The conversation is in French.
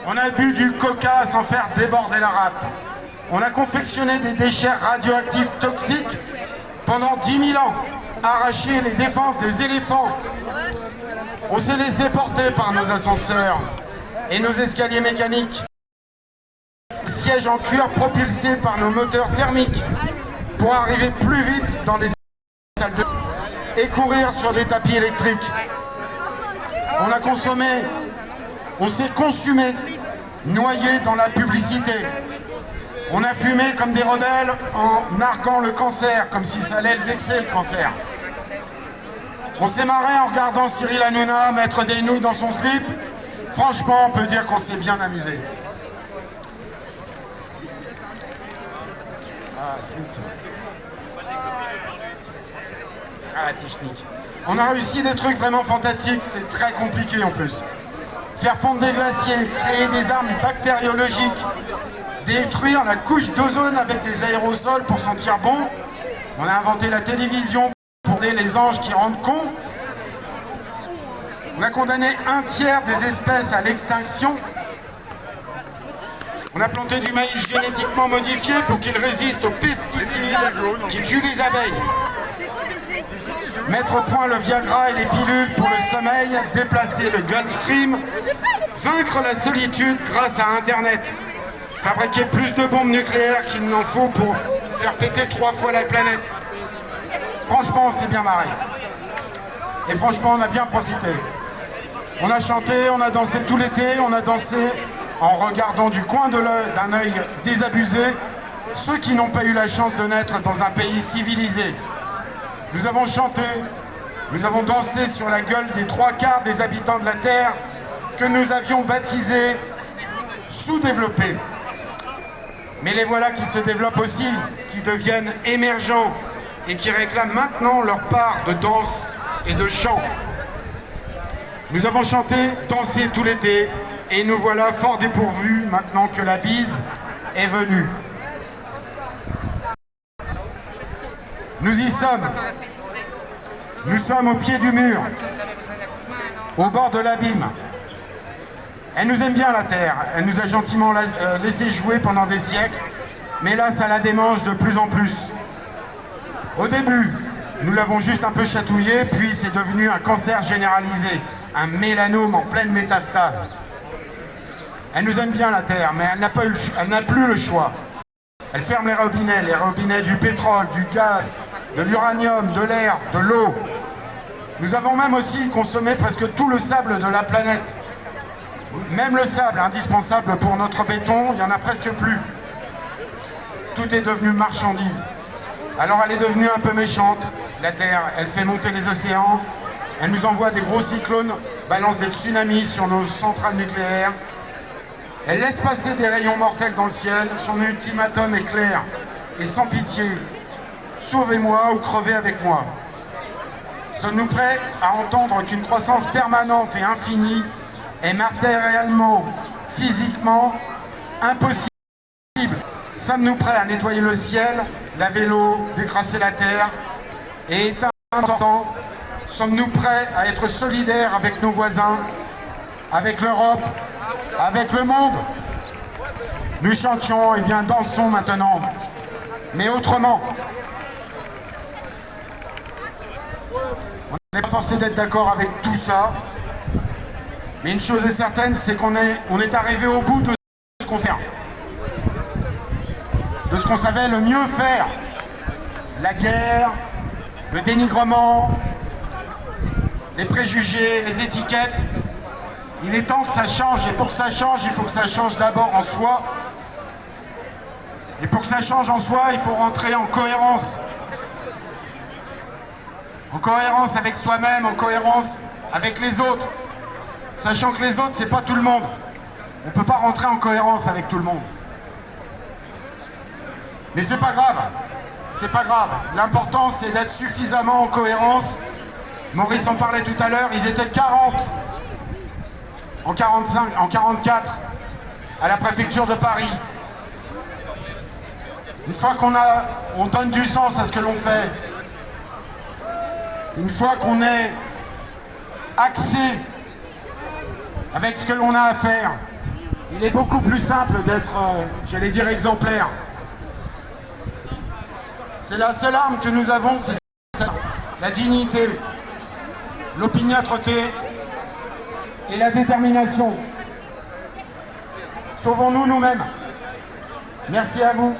On a bu du coca sans faire déborder la râpe. On a confectionné des déchets radioactifs toxiques pendant 10 000 ans, arraché les défenses des éléphants. On s'est laissé porter par nos ascenseurs et nos escaliers mécaniques. Sièges en cuir propulsés par nos moteurs thermiques pour arriver plus vite dans les salles de et courir sur des tapis électriques. On a consommé, on s'est consumé, noyé dans la publicité. On a fumé comme des rebelles en narguant le cancer, comme si ça allait le vexer le cancer. On s'est marré en regardant Cyril Hanouna mettre des nouilles dans son slip. Franchement, on peut dire qu'on s'est bien amusé. Ah, flûte. Ah, la technique. On a réussi des trucs vraiment fantastiques, c'est très compliqué en plus. Faire fondre des glaciers, créer des armes bactériologiques, détruire la couche d'ozone avec des aérosols pour sentir bon. On a inventé la télévision pour aider les anges qui rendent cons. On a condamné un tiers des espèces à l'extinction. On a planté du maïs génétiquement modifié pour qu'il résiste aux pesticides qui tuent les abeilles. Mettre au point le Viagra et les pilules pour le sommeil, déplacer le Gulf Stream, vaincre la solitude grâce à Internet, fabriquer plus de bombes nucléaires qu'il n'en faut pour faire péter 3 fois la planète. Franchement, on s'est bien marré. Et franchement, on a bien profité. On a chanté, on a dansé tout l'été, on a dansé en regardant du coin de l'œil, d'un œil désabusé, ceux qui n'ont pas eu la chance de naître dans un pays civilisé. Nous avons chanté, nous avons dansé sur la gueule des 3/4 des habitants de la Terre que nous avions baptisés sous-développés. Mais les voilà qui se développent aussi, qui deviennent émergents et qui réclament maintenant leur part de danse et de chant. Nous avons chanté, dansé tout l'été et nous voilà fort dépourvus maintenant que la bise est venue. Nous y sommes. Nous sommes au pied du mur, au bord de l'abîme. Elle nous aime bien la Terre, elle nous a gentiment laissé jouer pendant des siècles, mais là ça la démange de plus en plus. Au début, nous l'avons juste un peu chatouillé, puis c'est devenu un cancer généralisé, un mélanome en pleine métastase. Elle nous aime bien la Terre, mais elle n'a plus le choix. Elle ferme les robinets du pétrole, du gaz, de l'uranium, de l'air, de l'eau. Nous avons même aussi consommé presque tout le sable de la planète. Même le sable indispensable pour notre béton, il n'y en a presque plus. Tout est devenu marchandise. Alors elle est devenue un peu méchante, la Terre. Elle fait monter les océans, elle nous envoie des gros cyclones, balance des tsunamis sur nos centrales nucléaires. Elle laisse passer des rayons mortels dans le ciel. Son ultimatum est clair et sans pitié. Sauvez-moi ou crevez avec moi. Sommes-nous prêts à entendre qu'une croissance permanente et infinie est matériellement, physiquement impossible? Sommes-nous prêts à nettoyer le ciel, laver l'eau, décrasser la terre et éteindre le temps? Sommes-nous prêts à être solidaires avec nos voisins, avec l'Europe, avec le monde? Nous chantions, et bien dansons maintenant, mais autrement. On n'est pas forcé d'être d'accord avec tout ça, mais une chose est certaine, c'est qu'on est arrivé au bout de ce qu'on fait, de ce qu'on savait le mieux faire. La guerre, le dénigrement, les préjugés, les étiquettes. Il est temps que ça change, et pour que ça change, il faut que ça change d'abord en soi. Et pour que ça change en soi, il faut rentrer en cohérence. En cohérence avec soi-même, en cohérence avec les autres. Sachant que les autres, c'est pas tout le monde. On ne peut pas rentrer en cohérence avec tout le monde. Mais c'est pas grave. C'est pas grave. L'important, c'est d'être suffisamment en cohérence. Maurice en parlait tout à l'heure, ils étaient 40 en 45, en 44 à la préfecture de Paris. Une fois on donne du sens à ce que l'on fait, une fois qu'on est axé avec ce que l'on a à faire, Il est beaucoup plus simple d'être, j'allais dire, exemplaire. C'est la seule arme que nous avons, c'est la dignité, l'opiniâtreté et la détermination. Sauvons-nous nous-mêmes. Merci à vous.